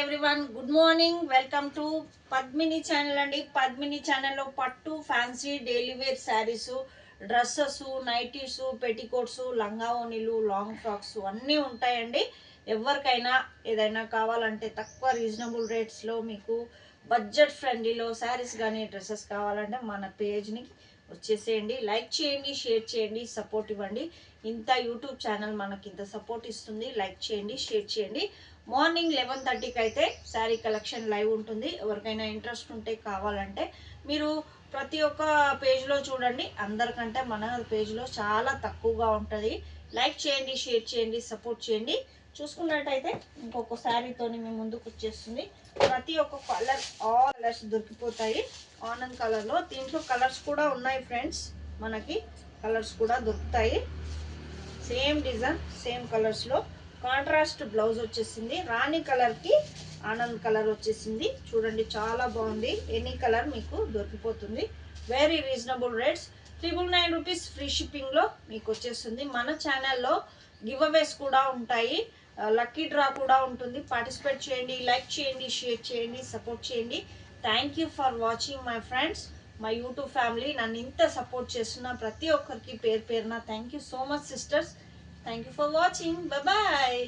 Everyone, good morning. Welcome to Padmini channel అండి. పద్మిని ఛానల్లో పట్టు, fancy, daily wear sarees, dresses, nighties, petticoats, లంగా ఓణీలు, లాంగ్ ఫ్రాక్స్ అన్నీ ఉంటాయండి. ఎవరికైనా ఏదైనా కావాలంటే తక్కువ రీజనబుల్ రేట్స్లో మీకు బడ్జెట్ ఫ్రెండ్లీలో శారీస్ కానీ డ్రెస్సెస్ కావాలంటే మన పేజ్ని వచ్చేసేయండి. లైక్ చేయండి, షేర్ చేయండి, సపోర్ట్ ఇవ్వండి. ఇంత యూట్యూబ్ ఛానల్ మనకి ఇంత సపోర్ట్ ఇస్తుంది. లైక్ చేయండి, షేర్ చేయండి. మార్నింగ్ 11:30కి అయితే శారీ కలెక్షన్ లైవ్ ఉంటుంది. ఎవరికైనా ఇంట్రెస్ట్ ఉంటే కావాలంటే మీరు ప్రతి ఒక్క పేజ్లో చూడండి. అందరికంటే మన పేజ్లో చాలా తక్కువగా ఉంటుంది. లైక్ చేయండి, షేర్ చేయండి, సపోర్ట్ చేయండి. చూసుకున్నట్టయితే ఇంకొక శారీతో మేము ముందుకు వచ్చేస్తుంది. ప్రతి ఒక్క కలర్, ఆల్ కలర్స్ దొరికిపోతాయి. ఆనంద్ కలర్లో దీంట్లో కలర్స్ కూడా ఉన్నాయి ఫ్రెండ్స్. మనకి కలర్స్ కూడా దొరుకుతాయి. సేమ్ డిజైన్, సేమ్ కలర్స్లో కాంట్రాస్ట్ బ్లౌజ్ వచ్చేసింది. రాణి కలర్కి ఆనంద్ కలర్ వచ్చేసింది. చూడండి, చాలా బాగుంది. ఎనీ కలర్ మీకు దొరికిపోతుంది. Very reasonable rates. 999 rupees free షిప్పింగ్లో మీకు వచ్చేస్తుంది. మన ఛానల్లో గివ్ అవేస్ కూడా ఉంటాయి. లక్కీ డ్రా కూడా ఉంటుంది. పార్టిసిపేట్ చేయండి, లైక్ చేయండి, షేర్ చేయండి, సపోర్ట్ చేయండి. Thank you for watching my friends, my YouTube family. నన్ను ఇంత సపోర్ట్ చేస్తున్న ప్రతి ఒక్కరికి పేరు పేరున thank you so much sisters. Thank you for watching. Bye bye.